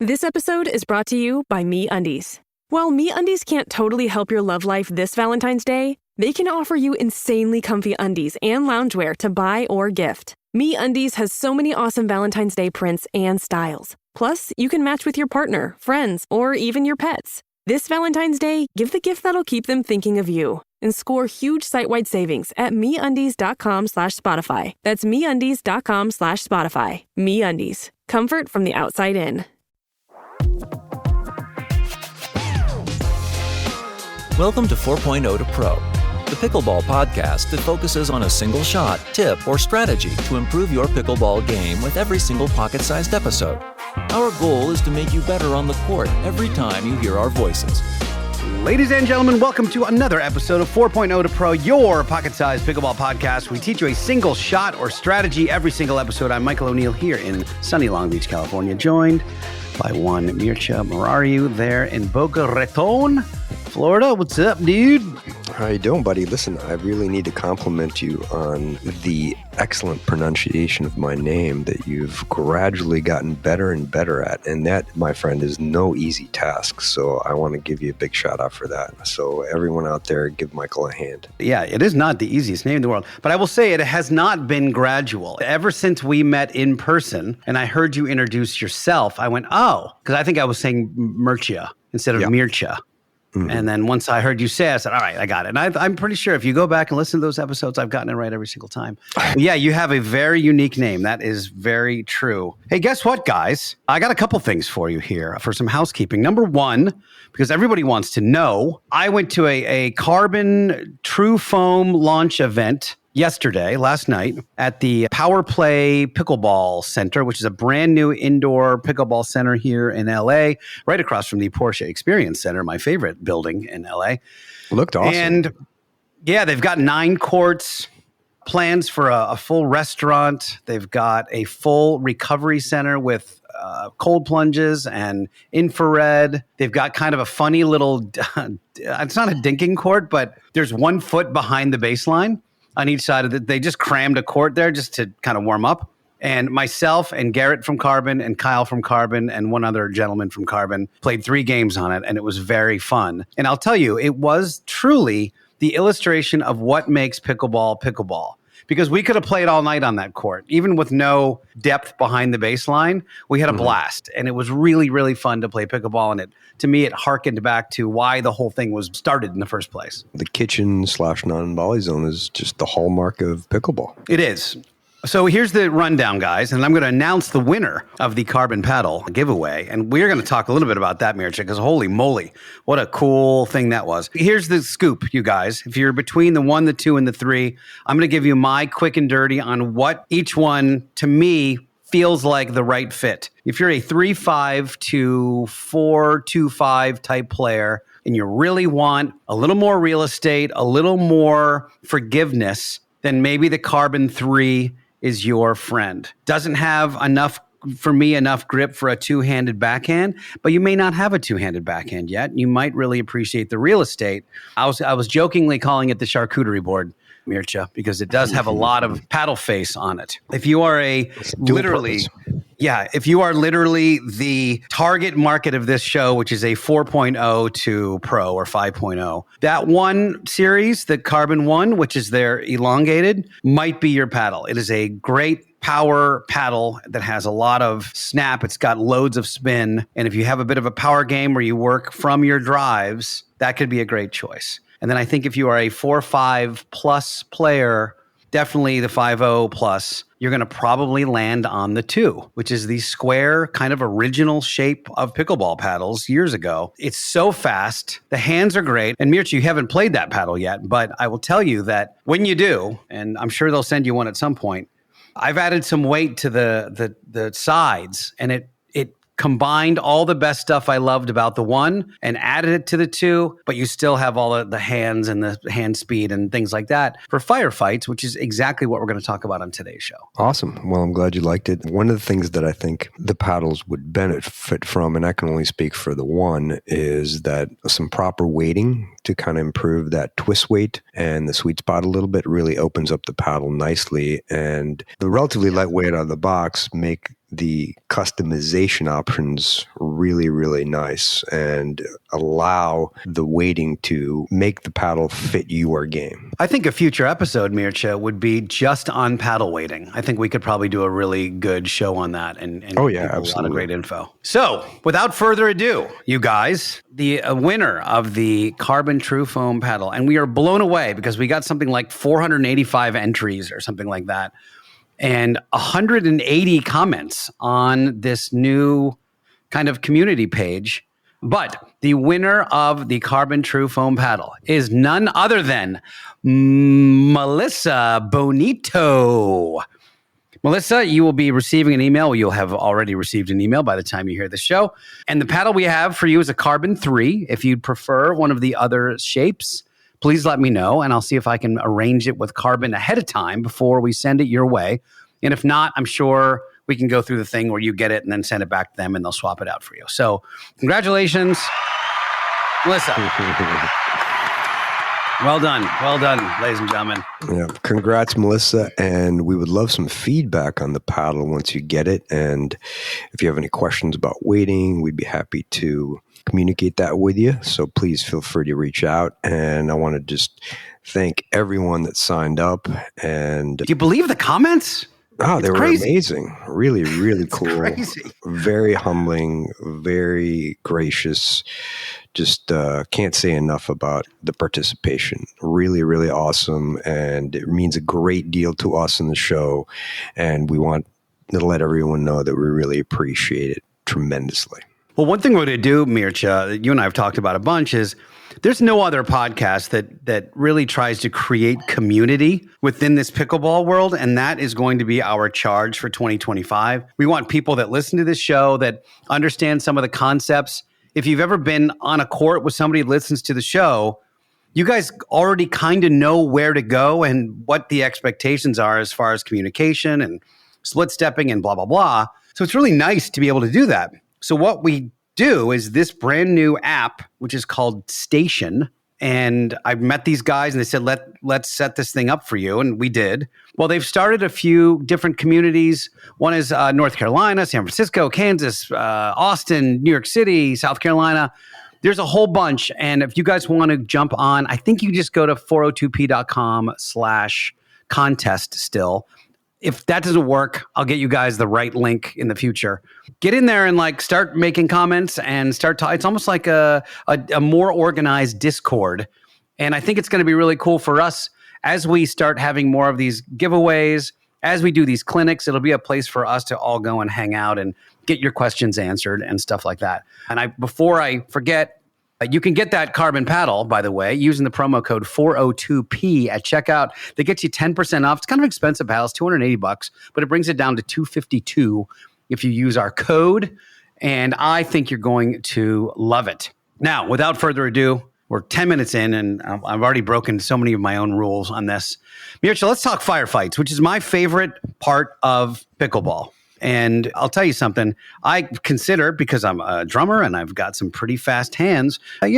This episode is brought to you by MeUndies. While MeUndies can't totally help your love life this Valentine's Day, they can offer you insanely comfy undies and loungewear to buy or gift. MeUndies has so many awesome Valentine's Day prints and styles. Plus, you can match with your partner, friends, or even your pets. This Valentine's Day, give the gift that'll keep them thinking of you and score huge site-wide savings at MeUndies.com/Spotify. That's MeUndies.com/Spotify. MeUndies. Comfort from the outside in. Welcome to 4.0 to Pro, the pickleball podcast that focuses on a single shot, tip, or strategy to improve your pickleball game with every single pocket-sized episode. Our goal is to make you better on the court every time you hear our voices. Ladies and gentlemen, welcome to another episode of 4.0 to Pro, your pocket-sized pickleball podcast. We teach you a single shot or strategy every single episode. I'm Michael O'Neill here in sunny Long Beach, California, joined by one Mircea Morariu there in Boca Raton, Florida. What's up, dude? How you doing, buddy? Listen, I really need to compliment you on the excellent pronunciation of my name that you've gradually gotten better and better at. And that, my friend, is no easy task. So I want to give you a big shout out for that. So everyone out there, give Michael a hand. Yeah, it is not the easiest name in the world. But I will say it has not been gradual. Ever since we met in person and I heard you introduce yourself, I went, oh, because I think I was saying Mircea instead of Mircea. Mm-hmm. And then once I heard you say it, I said, all right, I got it. And I'm pretty sure if you go back and listen to those episodes, I've gotten it right every single time. But yeah, you have a very unique name. That is very true. Hey, guess what, guys? I got a couple things for you here for some housekeeping. Number one, because everybody wants to know, I went to a Carbon TruFoam launch event last night, at the Power Play Pickleball Center, which is a brand new indoor pickleball center here in LA, right across from the Porsche Experience Center, my favorite building in LA. Looked awesome. And yeah, they've got 9 courts, plans for a full restaurant. They've got a full recovery center with cold plunges and infrared. They've got kind of a funny little, it's not a dinking court, but there's 1 foot behind the baseline on each side of it. They just crammed a court there just to kind of warm up. And myself and Garrett from Carbon and Kyle from Carbon and one other gentleman from Carbon played 3 games on it, and it was very fun. And I'll tell you, it was truly the illustration of what makes pickleball. Because we could have played all night on that court. Even with no depth behind the baseline, we had a blast. And it was really, really fun to play pickleball. And to me, it harkened back to why the whole thing was started in the first place. The kitchen/non-volley zone is just the hallmark of pickleball. It is. So here's the rundown, guys, and I'm going to announce the winner of the Carbon Paddle giveaway. And we're going to talk a little bit about that, Mircea, because holy moly, what a cool thing that was. Here's the scoop, you guys. If you're between the 1, the 2, and the 3, I'm going to give you my quick and dirty on what each one, to me, feels like the right fit. If you're a 3-5 to 4-2-5 type player, and you really want a little more real estate, a little more forgiveness, then maybe the Carbon 3 is your friend. Doesn't have enough grip for a 2-handed backhand, but you may not have a 2-handed backhand yet. You might really appreciate the real estate. I was jokingly calling it the charcuterie board, Mircea, because it does have a lot of paddle face on it. If you are if you are literally the target market of this show, which is a 4.0 to Pro or 5.0, that one series, the Carbon 1, which is their elongated, might be your paddle. It is a great power paddle that has a lot of snap. It's got loads of spin. And if you have a bit of a power game where you work from your drives, that could be a great choice. And then I think if you are a 4-5 plus player, definitely the 5.0 plus, you're going to probably land on the 2, which is the square kind of original shape of pickleball paddles years ago. It's so fast. The hands are great. And Mircea, you haven't played that paddle yet, but I will tell you that when you do, and I'm sure they'll send you one at some point, I've added some weight to the sides, and it combined all the best stuff I loved about the 1 and added it to the 2, but you still have all the hands and the hand speed and things like that for firefights, which is exactly what we're going to talk about on today's show. Awesome. Well, I'm glad you liked it. One of the things that I think the paddles would benefit from, and I can only speak for the 1, is that some proper weighting to kind of improve that twist weight and the sweet spot a little bit really opens up the paddle nicely. And the relatively lightweight out of the box make the customization options really, really nice and allow the weighting to make the paddle fit your game. I think a future episode, Mircea, would be just on paddle weighting. I think we could probably do a really good show on that and Oh, yeah, give a lot of absolutely. great info. So, without further ado, you guys, the winner of the Carbon TruFoam paddle, and we are blown away because we got something like 485 entries or something like that, and 180 comments on this new kind of community page. But the winner of the Carbon TruFoam paddle is none other than Melissa Bonito. Melissa, you will be receiving an email. You'll have already received an email by the time you hear the show. And the paddle we have for you is a Carbon 3. If you'd prefer one of the other shapes, please let me know, and I'll see if I can arrange it with Carbon ahead of time before we send it your way. And if not, I'm sure we can go through the thing where you get it and then send it back to them and they'll swap it out for you. So congratulations, Melissa. Well done, ladies and gentlemen. Yeah, congrats, Melissa. And we would love some feedback on the paddle once you get it. And if you have any questions about weighting, we'd be happy to communicate that with you. So please feel free to reach out. And I want to just thank everyone that signed up. And Do you believe the comments? oh, they It's were crazy. amazing. Really, really cool. Crazy. Very humbling, very gracious. Just can't say enough about the participation. Really, really awesome. And it means a great deal to us in the show. And we want to let everyone know that we really appreciate it tremendously. Well, one thing we're going to do, Mircea, that you and I have talked about a bunch is there's no other podcast that really tries to create community within this pickleball world, and that is going to be our charge for 2025. We want people that listen to this show, that understand some of the concepts. If you've ever been on a court with somebody who listens to the show, you guys already kind of know where to go and what the expectations are as far as communication and split stepping and blah, blah, blah. So it's really nice to be able to do that. So what we do is this brand new app, which is called Station. And I met these guys and they said, let's set this thing up for you. And we did. Well, they've started a few different communities. One is North Carolina, San Francisco, Kansas, Austin, New York City, South Carolina. There's a whole bunch. And if you guys want to jump on, I think you just go to 402p.com/contest still. If that doesn't work, I'll get you guys the right link in the future. Get in there and start making comments and start talking. It's almost like a more organized Discord. And I think it's going to be really cool for us as we start having more of these giveaways, as we do these clinics. It'll be a place for us to all go and hang out and get your questions answered and stuff like that. And before I forget, you can get that Carbon paddle, by the way, using the promo code 402P at checkout. That gets you 10% off. It's kind of expensive paddle. It's $280, but it brings it down to $252 if you use our code. And I think you're going to love it. Now, without further ado, we're 10 minutes in, and I've already broken so many of my own rules on this. Mircea, let's talk firefights, which is my favorite part of pickleball. And I'll tell you something, I consider, because I'm a drummer and I've got some pretty fast hands, I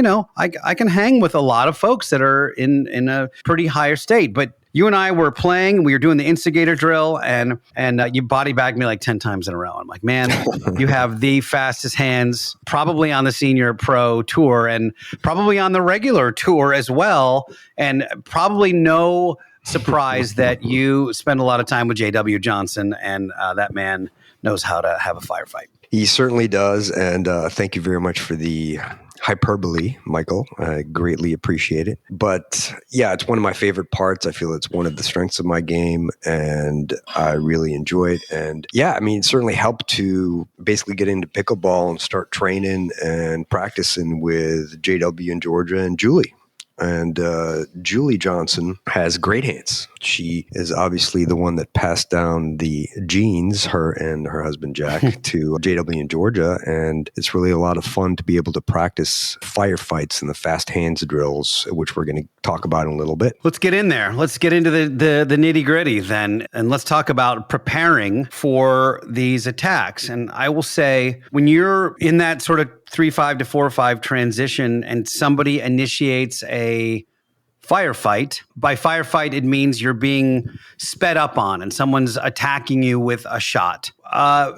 can hang with a lot of folks that are in a pretty higher state. But you and I were playing, we were doing the instigator drill, and you body bagged me like 10 times in a row. I'm like, man, you have the fastest hands, probably on the senior pro tour and probably on the regular tour as well. And probably no surprise that you spend a lot of time with J.W. Johnson, and that man knows how to have a firefight. He certainly does. And thank you very much for the hyperbole, Michael. I greatly appreciate it. But yeah, it's one of my favorite parts. I feel it's one of the strengths of my game, and I really enjoy it. And yeah, I mean, it certainly helped to basically get into pickleball and start training and practicing with JW in Georgia and Julie. And Julie Johnson has great hands. She is obviously the one that passed down the genes, her and her husband Jack, to JW in Georgia. And it's really a lot of fun to be able to practice firefights and the fast hands drills, which we're going to talk about in a little bit. Let's get in there. Let's get into the nitty gritty then. And let's talk about preparing for these attacks. And I will say, when you're in that sort of 3-5 to 4-5 transition and somebody initiates a firefight, by firefight, it means you're being sped up on and someone's attacking you with a shot.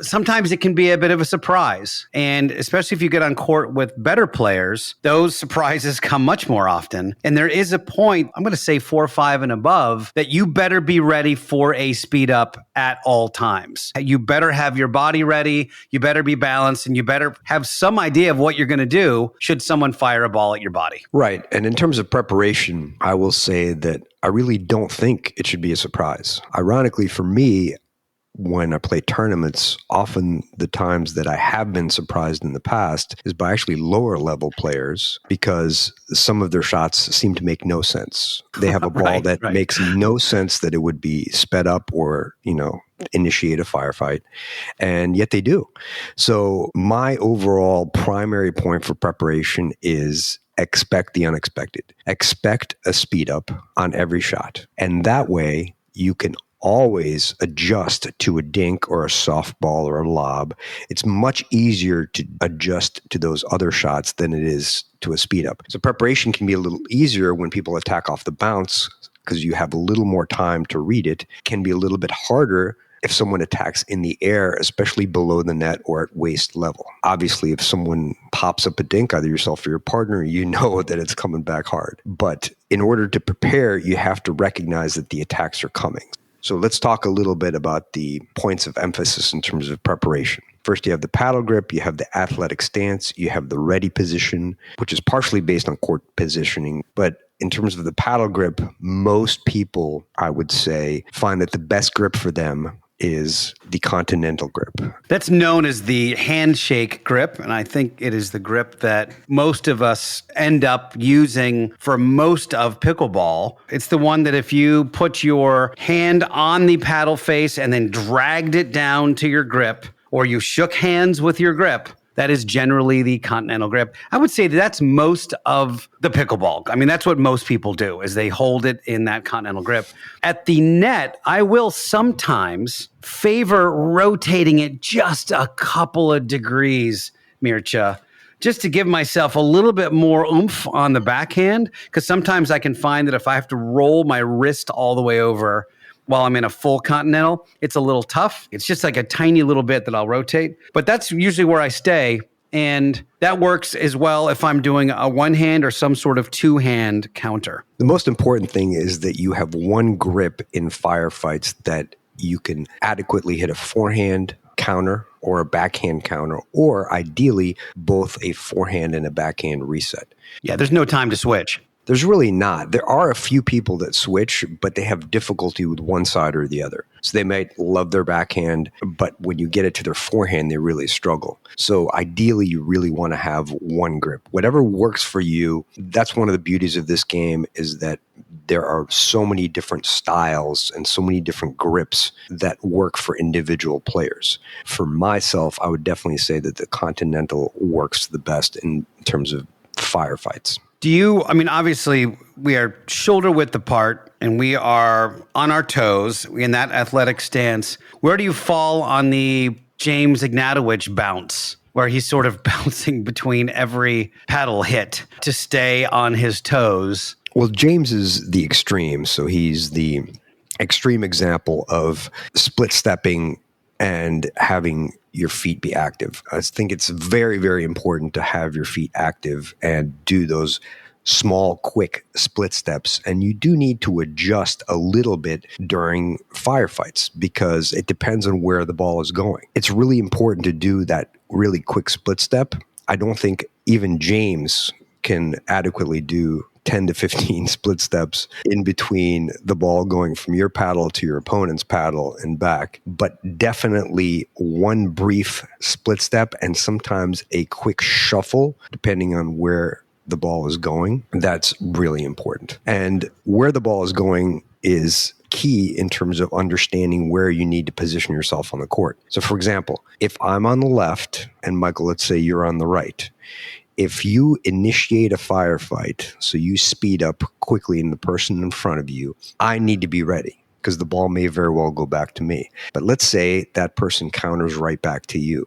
sometimes it can be a bit of a surprise. And especially if you get on court with better players, those surprises come much more often. And there is a point, I'm going to say 4-5 and above, that you better be ready for a speed up at all times. You better have your body ready, you better be balanced, and you better have some idea of what you're going to do should someone fire a ball at your body. Right. And in terms of preparation, I will say that I really don't think it should be a surprise. Ironically, for me, when I play tournaments, often the times that I have been surprised in the past is by actually lower level players because some of their shots seem to make no sense. They have a ball that makes no sense that it would be sped up or, initiate a firefight, and yet they do. So my overall primary point for preparation is expect the unexpected. Expect a speed up on every shot. And that way you can always adjust to a dink or a softball or a lob. It's much easier to adjust to those other shots than it is to a speed up. So preparation can be a little easier when people attack off the bounce because you have a little more time to read it. Can be a little bit harder if someone attacks in the air, especially below the net or at waist level. Obviously, if someone pops up a dink, either yourself or your partner, you know that it's coming back hard. But in order to prepare, you have to recognize that the attacks are coming. So let's talk a little bit about the points of emphasis in terms of preparation. First, you have the paddle grip, you have the athletic stance, you have the ready position, which is partially based on court positioning. But in terms of the paddle grip, most people, I would say, find that the best grip for them is the continental grip. That's known as the handshake grip, and I think it is the grip that most of us end up using for most of pickleball. It's the one that if you put your hand on the paddle face and then dragged it down to your grip, or you shook hands with your grip, that is generally the continental grip. I would say that's most of the pickleball. I mean, that's what most people do, is they hold it in that continental grip. At the net, I will sometimes favor rotating it just a couple of degrees, Mircea, just to give myself a little bit more oomph on the backhand, because sometimes I can find that if I have to roll my wrist all the way over while I'm in a full continental, it's a little tough. It's just like a tiny little bit that I'll rotate. But that's usually where I stay. And that works as well if I'm doing a one-hand or some sort of two-hand counter. The most important thing is that you have one grip in firefights that you can adequately hit a forehand counter or a backhand counter, or ideally both a forehand and a backhand reset. Yeah, there's no time to switch. There's really not. There are a few people that switch, but they have difficulty with one side or the other. So they might love their backhand, but when you get it to their forehand, they really struggle. So ideally, you really want to have one grip. Whatever works for you, that's one of the beauties of this game, is that there are so many different styles and so many different grips that work for individual players. For myself, I would definitely say that the Continental works the best in terms of firefights. Obviously, we are shoulder width apart and we are on our toes in that athletic stance. Where do you fall on the James Ignatowicz bounce, where he's sort of bouncing between every paddle hit to stay on his toes? Well, James is the extreme, so he's the extreme example of split stepping and having your feet be active. I think it's very, very important to have your feet active and do those small, quick split steps. And you do need to adjust a little bit during firefights because it depends on where the ball is going. It's really important to do that really quick split step. I don't think even James can adequately do 10 to 15 split steps in between the ball going from your paddle to your opponent's paddle and back, but definitely one brief split step and sometimes a quick shuffle, depending on where the ball is going. That's really important. And where the ball is going is key in terms of understanding where you need to position yourself on the court. So for example, if I'm on the left and Michael, let's say you're on the right, if you initiate a firefight, so you speed up quickly in the person in front of you, I need to be ready because the ball may very well go back to me. But let's say that person counters right back to you.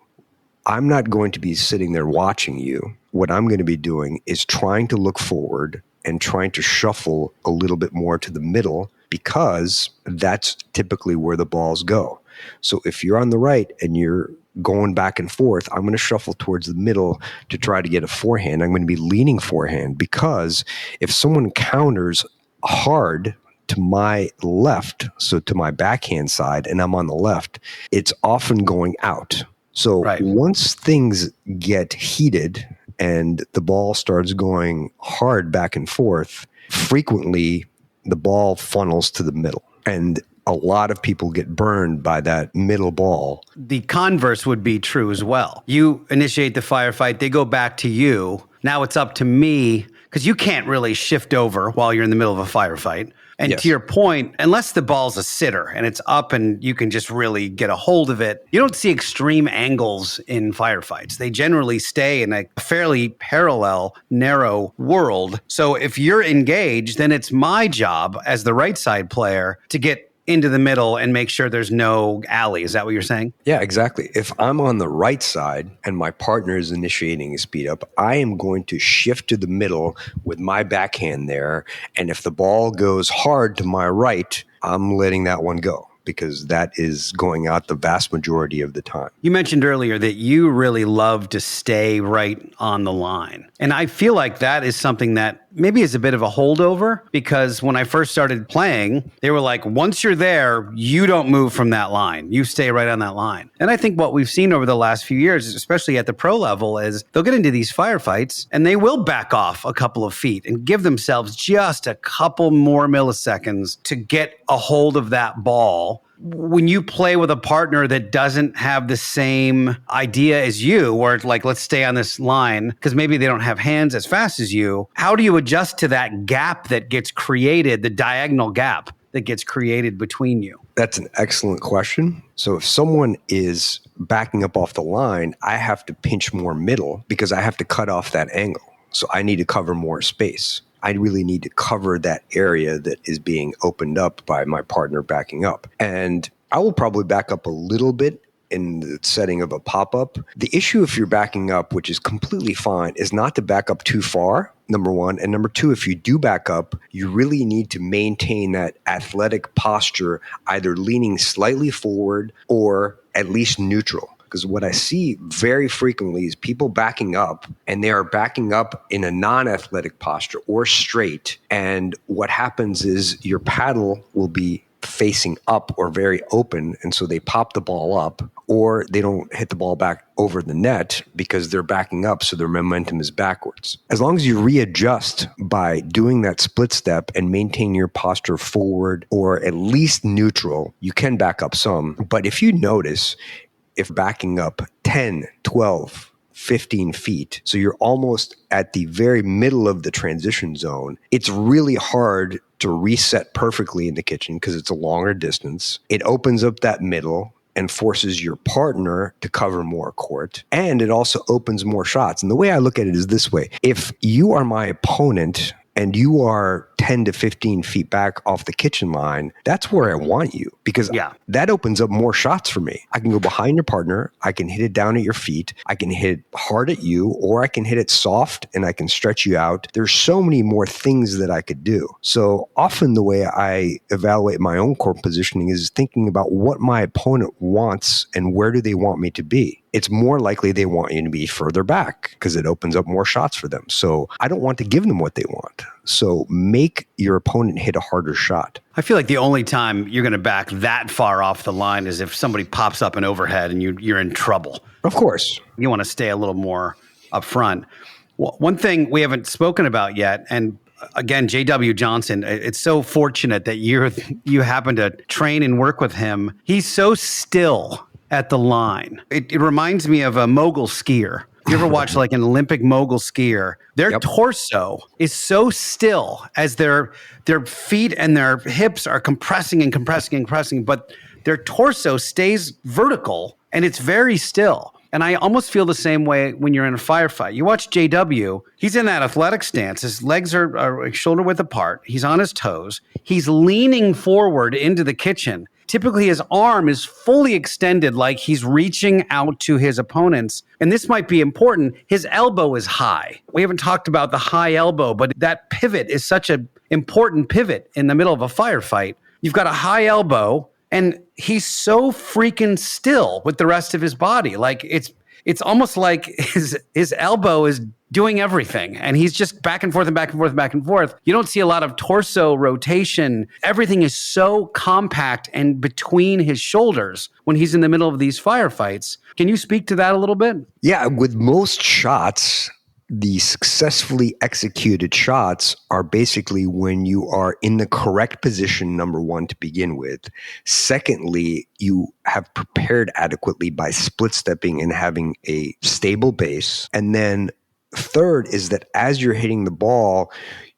I'm not going to be sitting there watching you. What I'm going to be doing is trying to look forward and trying to shuffle a little bit more to the middle because that's typically where the balls go. So if you're on the right and you're going back and forth, I'm going to shuffle towards the middle to try to get a forehand. I'm going to be leaning forehand, because if someone counters hard to my left, so to my backhand side, and I'm on the left, it's often going out. So once things get heated and the ball starts going hard back and forth, frequently the ball funnels to the middle. And a lot of people get burned by that middle ball. The converse would be true as well. You initiate the firefight, they go back to you. Now it's up to me, because you can't really shift over while you're in the middle of a firefight. And to your point, unless the ball's a sitter and it's up and you can just really get a hold of it, you don't see extreme angles in firefights. They generally stay in a fairly parallel, narrow world. So if you're engaged, then it's my job as the right side player to get into the middle and make sure there's no alley. Is that what you're saying? Yeah, exactly. If I'm on the right side and my partner is initiating a speed up, I am going to shift to the middle with my backhand there. And if the ball goes hard to my right, I'm letting that one go, because that is going out the vast majority of the time. You mentioned earlier that you really love to stay right on the line. And I feel like that is something that maybe is a bit of a holdover, because when I first started playing, they were like, once you're there, you don't move from that line. You stay right on that line. And I think what we've seen over the last few years, especially at the pro level, is they'll get into these firefights and they will back off a couple of feet and give themselves just a couple more milliseconds to get a hold of that ball. When you play with a partner that doesn't have the same idea as you, or like, let's stay on this line, because maybe they don't have hands as fast as you, how do you adjust to that gap that gets created, the diagonal gap that gets created between you? That's an excellent question. So if someone is backing up off the line, I have to pinch more middle because I have to cut off that angle. So I need to cover more space. I really need to cover that area that is being opened up by my partner backing up. And I will probably back up a little bit in the setting of a pop-up. The issue if you're backing up, which is completely fine, is not to back up too far, number one. And number two, if you do back up, you really need to maintain that athletic posture, either leaning slightly forward or at least neutral. Because what I see very frequently is people backing up, and they are backing up in a non-athletic posture or straight. And what happens is your paddle will be facing up or very open, and so they pop the ball up, or they don't hit the ball back over the net because they're backing up, so their momentum is backwards. As long as you readjust by doing that split step and maintain your posture forward or at least neutral, you can back up some. But if you notice, if backing up 10, 12, 15 feet, so you're almost at the very middle of the transition zone, it's really hard to reset perfectly in the kitchen because it's a longer distance. It opens up that middle and forces your partner to cover more court. And it also opens more shots. And the way I look at it is this way. If you are my opponent and you are 10 to 15 feet back off the kitchen line, that's where I want you, because that opens up more shots for me. I can go behind your partner. I can hit it down at your feet. I can hit it hard at you, or I can hit it soft and I can stretch you out. There's so many more things that I could do. So often the way I evaluate my own court positioning is thinking about what my opponent wants and where do they want me to be. It's more likely they want you to be further back because it opens up more shots for them. So I don't want to give them what they want. So make your opponent hit a harder shot. I feel like the only time you're going to back that far off the line is if somebody pops up an overhead and you're in trouble. Of course. You want to stay a little more up front. Well, one thing we haven't spoken about yet, and again, J.W. Johnson, it's so fortunate that you happen to train and work with him. He's so still at the line. It reminds me of a mogul skier. You ever watch like an Olympic mogul skier? Their torso is so still as their feet and their hips are compressing and compressing and compressing, but their torso stays vertical and it's very still. And I almost feel the same way when you're in a firefight. You watch JW, he's in that athletic stance. His legs are shoulder width apart. He's on his toes. He's leaning forward into the kitchen. Typically, his arm is fully extended like he's reaching out to his opponents. And this might be important. His elbow is high. We haven't talked about the high elbow, but that pivot is such an important pivot in the middle of a firefight. You've got a high elbow And he's so freaking still with the rest of his body. Like it's almost like his elbow is doing everything. And he's just back and forth and back and forth and back and forth. You don't see a lot of torso rotation. Everything is so compact and between his shoulders when he's in the middle of these firefights. Can you speak to that a little bit? Yeah, with most shots, the successfully executed shots are basically when you are in the correct position, number one, to begin with. Secondly, you have prepared adequately by split stepping and having a stable base. And then third is that as you're hitting the ball,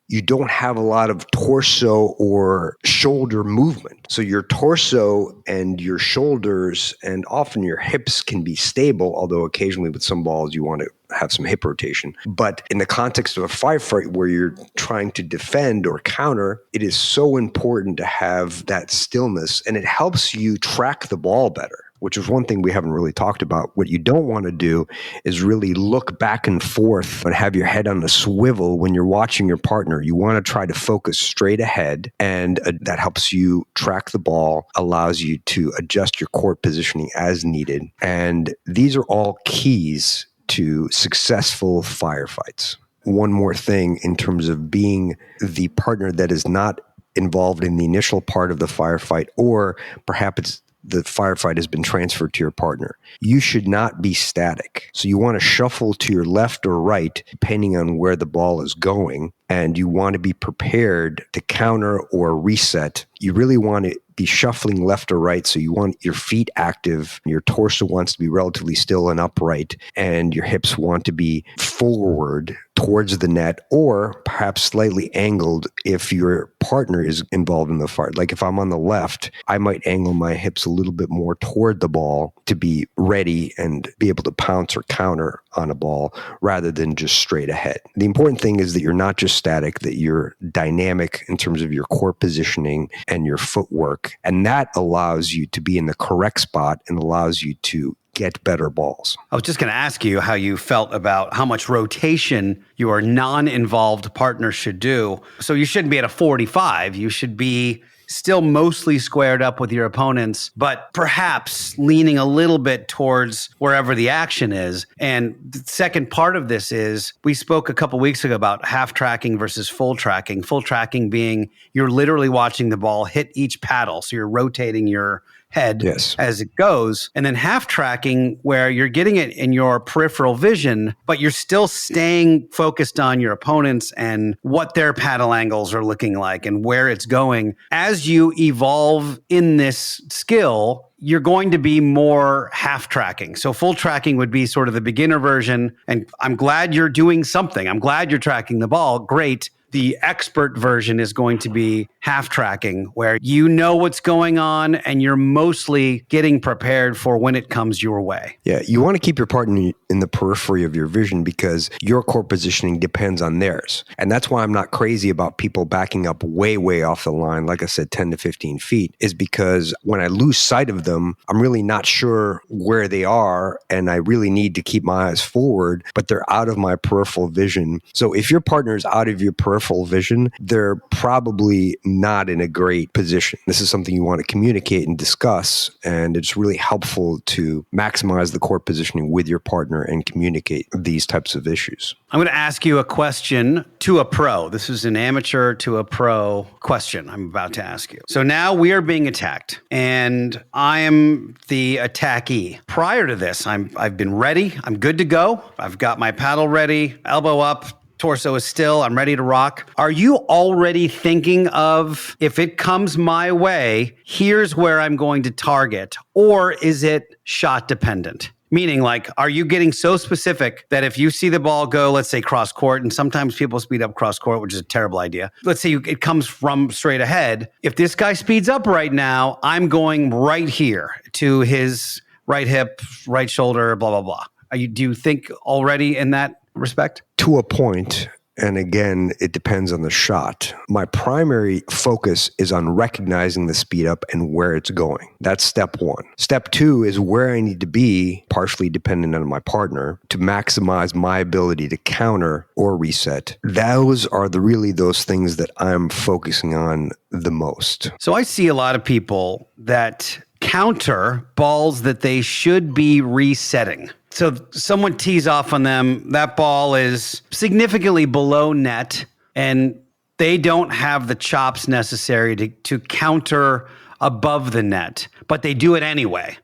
you don't have a lot of torso or shoulder movement. So your torso and your shoulders and often your hips can be stable, although occasionally with some balls you want to have some hip rotation. But in the context of a firefight where you're trying to defend or counter, it is so important to have that stillness, and it helps you track the ball better, which is one thing we haven't really talked about. What you don't want to do is really look back and forth and have your head on a swivel when you're watching your partner. You want to try to focus straight ahead, and that helps you track the ball, allows you to adjust your court positioning as needed. And these are all keys to successful firefights. One more thing in terms of being the partner that is not involved in the initial part of the firefight, or perhaps the firefight has been transferred to your partner. You should not be static. So you want to shuffle to your left or right, depending on where the ball is going, and you want to be prepared to counter or reset. You really want to be shuffling left or right, so you want your feet active, your torso wants to be relatively still and upright, and your hips want to be forward towards the net, or perhaps slightly angled if your partner is involved in the fight. Like if I'm on the left, I might angle my hips a little bit more toward the ball to be ready and be able to pounce or counter on a ball rather than just straight ahead. The important thing is that you're not just static, that you're dynamic in terms of your core positioning and your footwork. And that allows you to be in the correct spot and allows you to get better balls. I was just going to ask you how you felt about how much rotation your non-involved partner should do. So you shouldn't be at a 45. You should be still mostly squared up with your opponents, but perhaps leaning a little bit towards wherever the action is. And the second part of this is, we spoke a couple weeks ago about half tracking versus full tracking. Full tracking being you're literally watching the ball hit each paddle. So you're rotating your head as it goes. And then half tracking, where you're getting it in your peripheral vision, but you're still staying focused on your opponents and what their paddle angles are looking like and where it's going. As you evolve in this skill, you're going to be more half tracking. So full tracking would be sort of the beginner version. And I'm glad you're doing something. I'm glad you're tracking the ball. Great. The expert version is going to be half tracking, where you know what's going on and you're mostly getting prepared for when it comes your way. Yeah, you want to keep your partner in the periphery of your vision because your core positioning depends on theirs. And that's why I'm not crazy about people backing up way, way off the line, like I said, 10 to 15 feet, is because when I lose sight of them, I'm really not sure where they are, and I really need to keep my eyes forward, but they're out of my peripheral vision. So if your partner is out of your peripheral vision, they're probably not in a great position. This is something you want to communicate and discuss, and it's really helpful to maximize the court positioning with your partner and communicate these types of issues. I'm going to ask you a question to a pro. This is an amateur to a pro question I'm about to ask you. So now we are being attacked, and I am the attackee. Prior to this, I've been ready. I'm good to go. I've got my paddle ready, elbow up, torso is still, I'm ready to rock. Are you already thinking of, if it comes my way, here's where I'm going to target? Or is it shot dependent? Meaning, like, are you getting so specific that if you see the ball go, let's say cross court, and sometimes people speed up cross court, which is a terrible idea. Let's say it comes from straight ahead. If this guy speeds up right now, I'm going right here to his right hip, right shoulder, blah, blah, blah. Do you think already in that respect? To a point, And again, it depends on the shot. My primary focus is on recognizing the speed up and where it's going. That's step one. Step two is where I need to be, partially dependent on my partner, to maximize my ability to counter or reset. Those are really those things that I'm focusing on the most. So I see a lot of people that counter balls that they should be resetting. So someone tees off on them, that ball is significantly below net, and they don't have the chops necessary to counter above the net, but they do it anyway.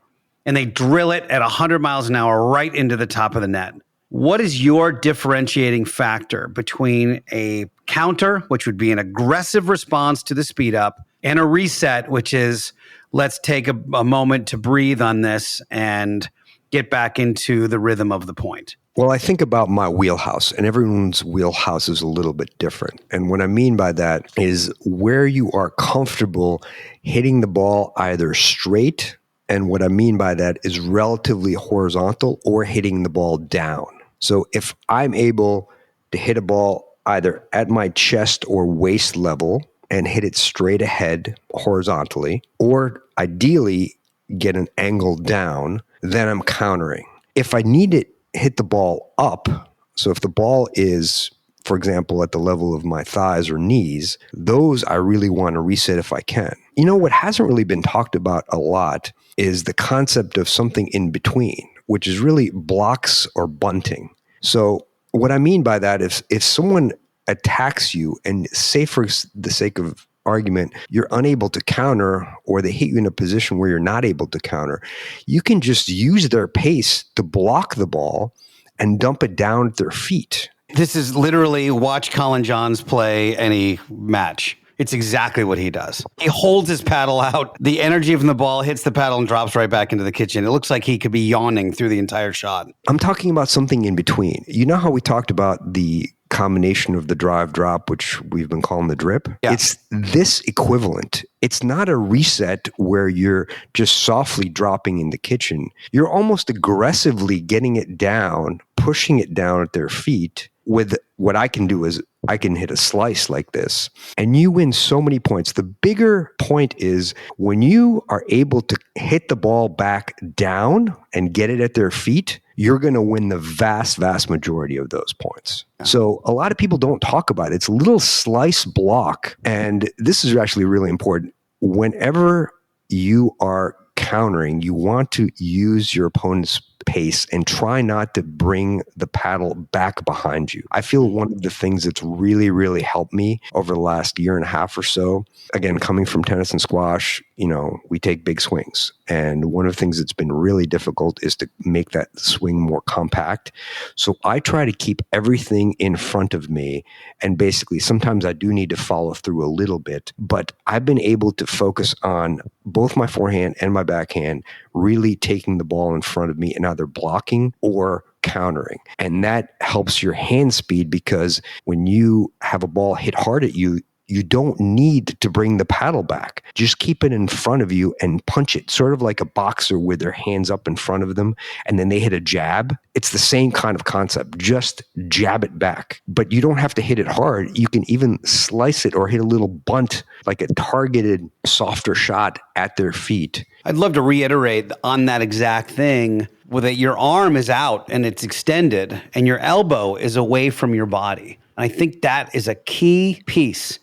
And they drill it at 100 miles an hour right into the top of the net. What is your differentiating factor between a counter, which would be an aggressive response to the speed up, and a reset, which is let's take a moment to breathe on this and get back into the rhythm of the point? Well, I think about my wheelhouse, and everyone's wheelhouse is a little bit different. And what I mean by that is where you are comfortable hitting the ball either straight, and what I mean by that is relatively horizontal, or hitting the ball down. So if I'm able to hit a ball either at my chest or waist level and hit it straight ahead horizontally, or ideally get an angle down, then I'm countering. If I need to hit the ball up, so if the ball is, for example, at the level of my thighs or knees, those I really want to reset if I can. You know, what hasn't really been talked about a lot is the concept of something in between, which is really blocks or bunting. So what I mean by that is if someone attacks you and, say for the sake of argument, you're unable to counter, or they hit you in a position where you're not able to counter, you can just use their pace to block the ball and dump it down at their feet. This is literally watch Colin Johns play any match. It's exactly what he does. He holds his paddle out. The energy from the ball hits the paddle and drops right back into the kitchen. It looks like he could be yawning through the entire shot. I'm talking about something in between. You know how we talked about the combination of the drive drop, which we've been calling the drip? Yeah. It's this equivalent. It's not a reset where you're just softly dropping in the kitchen. You're almost aggressively getting it down, pushing it down at their feet. With what I can do is I can hit a slice like this, and you win so many points. The bigger point is when you are able to hit the ball back down and get it at their feet, you're going to win the vast, vast majority of those points. So a lot of people don't talk about it. It's a little slice block, and this is actually really important. Whenever you are countering, you want to use your opponent's pace and try not to bring the paddle back behind you. I feel one of the things that's really, really helped me over the last year and a half or so, again, coming from tennis and squash, you know, we take big swings. And one of the things that's been really difficult is to make that swing more compact. So I try to keep everything in front of me. And basically, sometimes I do need to follow through a little bit, but I've been able to focus on both my forehand and my backhand, really taking the ball in front of me and either blocking or countering. And that helps your hand speed, because when you have a ball hit hard at you, you don't need to bring the paddle back. Just keep it in front of you and punch it, sort of like a boxer with their hands up in front of them, and then they hit a jab. It's the same kind of concept. Just jab it back. But you don't have to hit it hard. You can even slice it or hit a little bunt, like a targeted, softer shot at their feet. I'd love to reiterate on that exact thing, with that your arm is out and it's extended and your elbow is away from your body. And I think that is a key piece,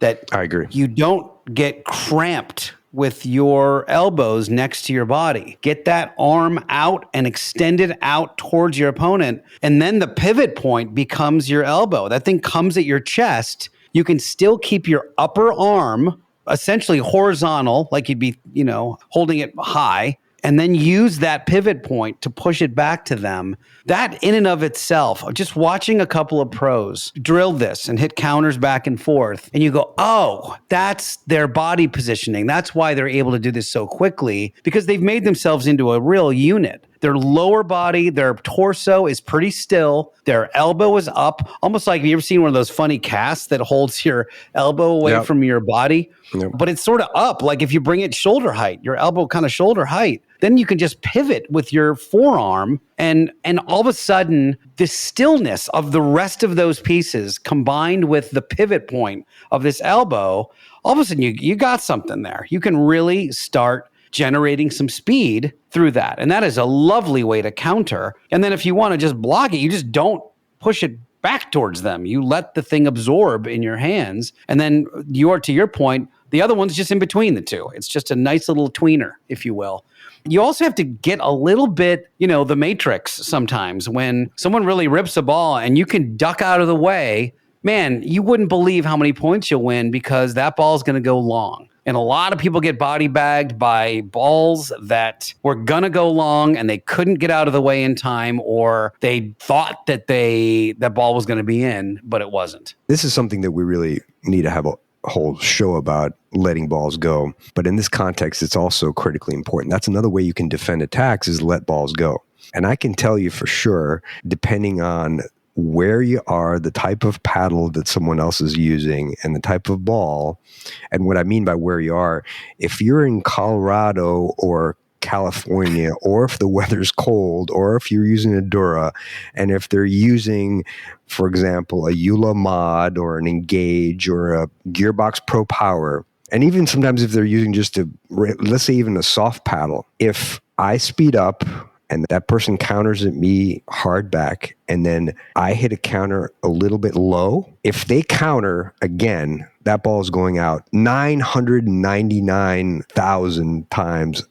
that I agree. You don't get cramped with your elbows next to your body. Get that arm out and extend it out towards your opponent. And then the pivot point becomes your elbow. That thing comes at your chest. You can still keep your upper arm essentially horizontal, like you'd be, you know, holding it high, and then use that pivot point to push it back to them. That in and of itself, just watching a couple of pros drill this and hit counters back and forth, and you go, oh, that's their body positioning. That's why they're able to do this so quickly, because they've made themselves into a real unit. Their lower body, their torso is pretty still. Their elbow is up, almost like, have you ever seen one of those funny casts that holds your elbow away from your body? But it's sort of up. Like if you bring it shoulder height, your elbow kind of shoulder height, then you can just pivot with your forearm. And all of a sudden, the stillness of the rest of those pieces combined with the pivot point of this elbow, all of a sudden you got something there. You can really start generating some speed through that. And that is a lovely way to counter. And then if you want to just block it, you just don't push it back towards them. You let the thing absorb in your hands. And then to your point, the other one's just in between the two. It's just a nice little tweener, if you will. You also have to get a little bit, the matrix sometimes when someone really rips a ball and you can duck out of the way. Man, you wouldn't believe how many points you'll win because that ball is going to go long. And a lot of people get body bagged by balls that were going to go long and they couldn't get out of the way in time, or they thought that that ball was going to be in, but it wasn't. This is something that we really need to have a whole show about, letting balls go. But in this context, it's also critically important. That's another way you can defend attacks, is let balls go. And I can tell you for sure, depending on where you are, the type of paddle that someone else is using, and the type of ball. And what I mean by where you are, if you're in Colorado or California, or if the weather's cold, or if you're using a Dura, and if they're using, for example, a Eula Mod or an Engage or a Gearbox Pro Power, and even sometimes if they're using just let's say even a soft paddle, if I speed up and that person counters at me hard back, and then I hit a counter a little bit low, if they counter again, that ball is going out 999,000 times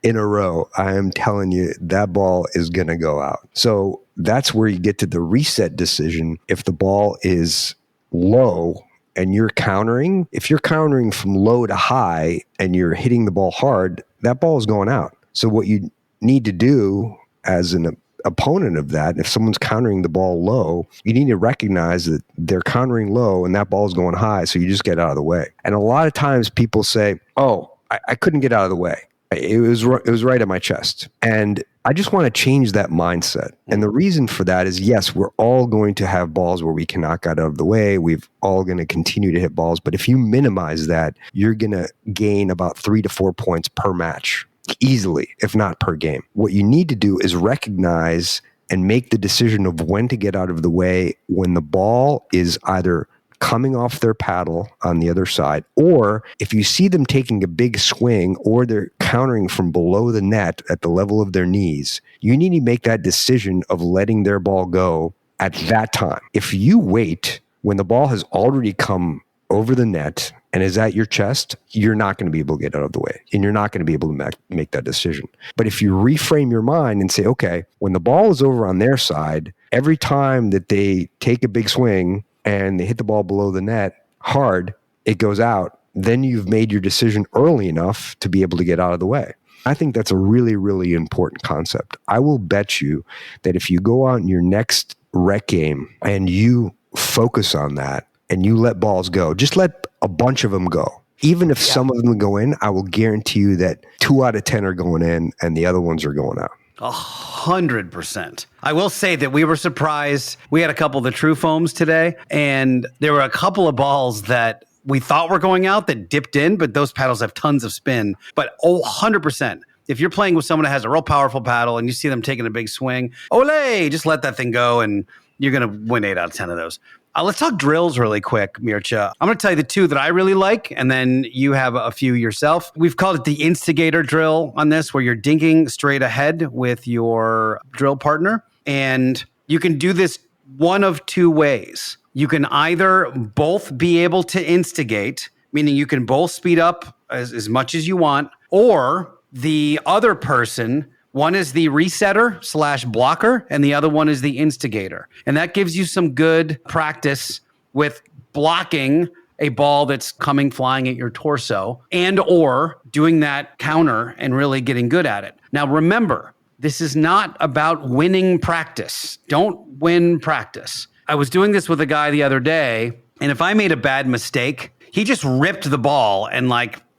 in a row. I am telling you, that ball is going to go out. So that's where you get to the reset decision. If the ball is low and you're countering, if you're countering from low to high and you're hitting the ball hard, that ball is going out. So what you need to do as an opponent of that, if someone's countering the ball low, you need to recognize that they're countering low and that ball is going high, so you just get out of the way. And a lot of times people say, oh, I couldn't get out of the way. It was right at my chest. And I just want to change that mindset. And the reason for that is, yes, we're all going to have balls where we cannot get out of the way. We're all going to continue to hit balls. But if you minimize that, you're going to gain about 3 to 4 points per match. Easily, if not per game. What you need to do is recognize and make the decision of when to get out of the way when the ball is either coming off their paddle on the other side, or if you see them taking a big swing or they're countering from below the net at the level of their knees, you need to make that decision of letting their ball go at that time. If you wait when the ball has already come over the net and is at your chest, you're not going to be able to get out of the way, and you're not going to be able to make that decision. But if you reframe your mind and say, okay, when the ball is over on their side, every time that they take a big swing and they hit the ball below the net hard, it goes out, then you've made your decision early enough to be able to get out of the way. I think that's a really, really important concept. I will bet you that if you go out in your next rec game and you focus on that, and you let balls go, just let a bunch of them go. Even if some of them go in, I will guarantee you that 2 out of 10 are going in and the other ones are going out. 100%. I will say that we were surprised. We had a couple of the TruFoams today, and there were a couple of balls that we thought were going out that dipped in, but those paddles have tons of spin. But 100%. If you're playing with someone that has a real powerful paddle and you see them taking a big swing, ole, just let that thing go and you're going to win 8 out of 10 of those. Let's talk drills really quick, Mircea. I'm going to tell you the 2 that I really like, and then you have a few yourself. We've called it the instigator drill on this, where you're dinking straight ahead with your drill partner. And you can do this one of 2 ways. You can either both be able to instigate, meaning you can both speed up as much as you want, or the other person, one is the resetter / blocker, and the other one is the instigator. And that gives you some good practice with blocking a ball that's coming flying at your torso, and or doing that counter and really getting good at it. Now, remember, this is not about winning practice. Don't win practice. I was doing this with a guy the other day, and if I made a bad mistake, he just ripped the ball and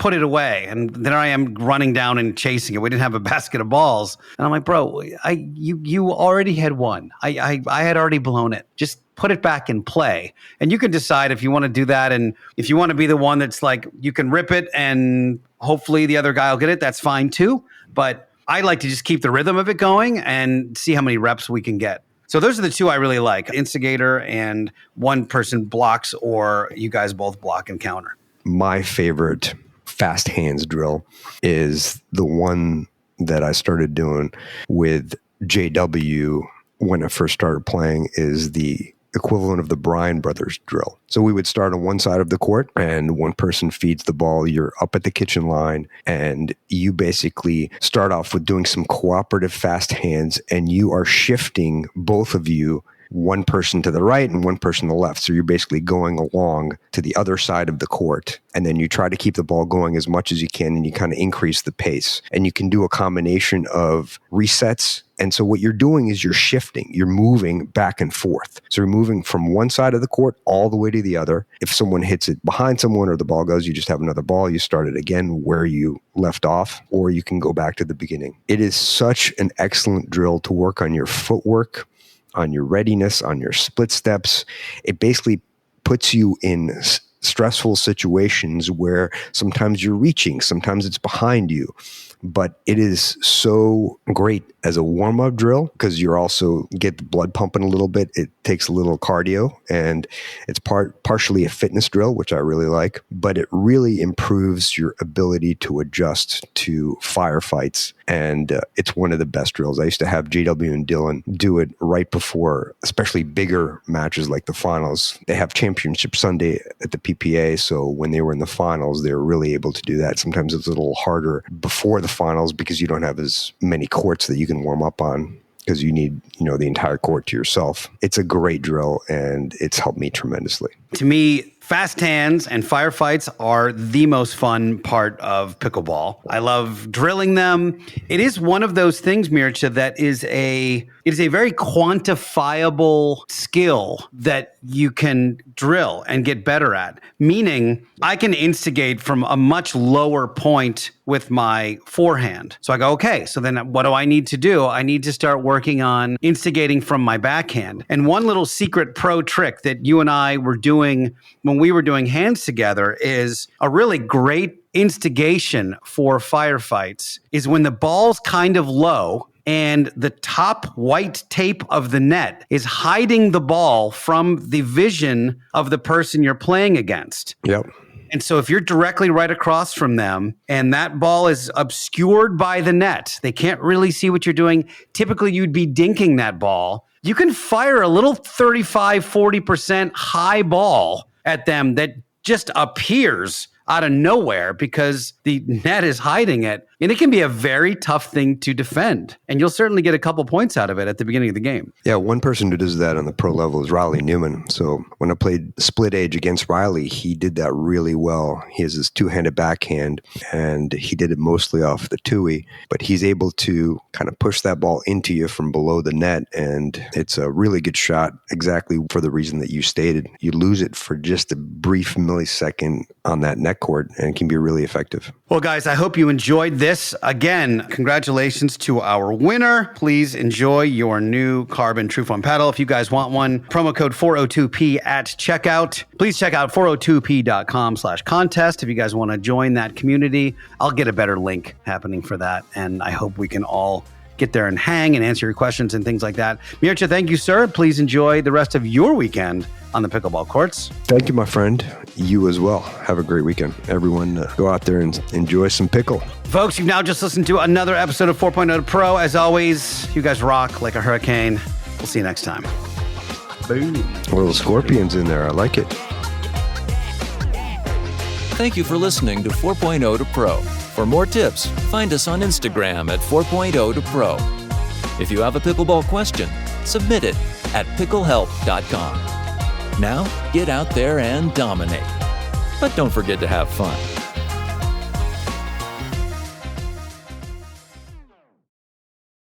put it away. And then I am running down and chasing it. We didn't have a basket of balls. And I'm like, bro, you already had one. I had already blown it. Just put it back in play. And you can decide if you want to do that. And if you want to be the one that's like, you can rip it and hopefully the other guy will get it, that's fine too. But I like to just keep the rhythm of it going and see how many reps we can get. So those are the two I really like, instigator and one person blocks or you guys both block and counter. My favorite fast hands drill is the one that I started doing with JW when I first started playing, is the equivalent of the Bryan brothers drill. So we would start on one side of the court and one person feeds the ball. You're up at the kitchen line and you basically start off with doing some cooperative fast hands and you are shifting both of you, one person to the right and one person to the left. So you're basically going along to the other side of the court and then you try to keep the ball going as much as you can and you kind of increase the pace. And you can do a combination of resets. And so what you're doing is you're shifting, you're moving back and forth. So you're moving from one side of the court all the way to the other. If someone hits it behind someone or the ball goes, you just have another ball. You start it again where you left off, or you can go back to the beginning. It is such an excellent drill to work on your footwork, on your readiness, on your split steps. It basically puts you in stressful situations where sometimes you're reaching, sometimes it's behind you. But it is so great as a warm-up drill because you're also get the blood pumping a little bit. It takes a little cardio and it's partially a fitness drill, which I really like, but it really improves your ability to adjust to firefights. And it's one of the best drills. I used to have JW and Dylan do it right before, especially bigger matches like the finals. They have Championship Sunday at the PPA. So when they were in the finals, they were really able to do that. Sometimes it's a little harder before the finals because you don't have as many courts that you can warm up on because you need, the entire court to yourself. It's a great drill and it's helped me tremendously. To me, fast hands and firefights are the most fun part of pickleball. I love drilling them. It is one of those things, Mircea, that is a very quantifiable skill that you can drill and get better at. Meaning, I can instigate from a much lower point with my forehand. So I go, okay, so then what do I need to do? I need to start working on instigating from my backhand. And one little secret pro trick that you and I were doing when we were doing hands together is a really great instigation for firefights is when the ball's kind of low and the top white tape of the net is hiding the ball from the vision of the person you're playing against. Yep. And so if you're directly right across from them and that ball is obscured by the net, they can't really see what you're doing. Typically, you'd be dinking that ball. You can fire a little 35, 40% high ball at them that just appears out of nowhere because the net is hiding it. And it can be a very tough thing to defend. And you'll certainly get a couple points out of it at the beginning of the game. Yeah, one person who does that on the pro level is Riley Newman. So when I played split age against Riley, he did that really well. He has his two-handed backhand, and he did it mostly off the two-y. But he's able to kind of push that ball into you from below the net, and it's a really good shot exactly for the reason that you stated. You lose it for just a brief millisecond on that net court, and it can be really effective. Well, guys, I hope you enjoyed this. Again, congratulations to our winner. Please enjoy your new Carbon TruFoam paddle. If you guys want one, promo code 402P at checkout. Please check out 402p.com/contest if you guys want to join that community. I'll get a better link happening for that, and I hope we can all get there and hang and answer your questions and things like that. Mircea, thank you, sir. Please enjoy the rest of your weekend on the pickleball courts. Thank you, my friend. You as well. Have a great weekend. Everyone go out there and enjoy some pickle. Folks, you've now just listened to another episode of 4.0 to Pro. As always, you guys rock like a hurricane. We'll see you next time. Boom. Little scorpions in there. I like it. Thank you for listening to 4.0 to Pro. For more tips, find us on Instagram at 4.0 to Pro. If you have a pickleball question, submit it at picklehelp.com. Now, get out there and dominate. But don't forget to have fun.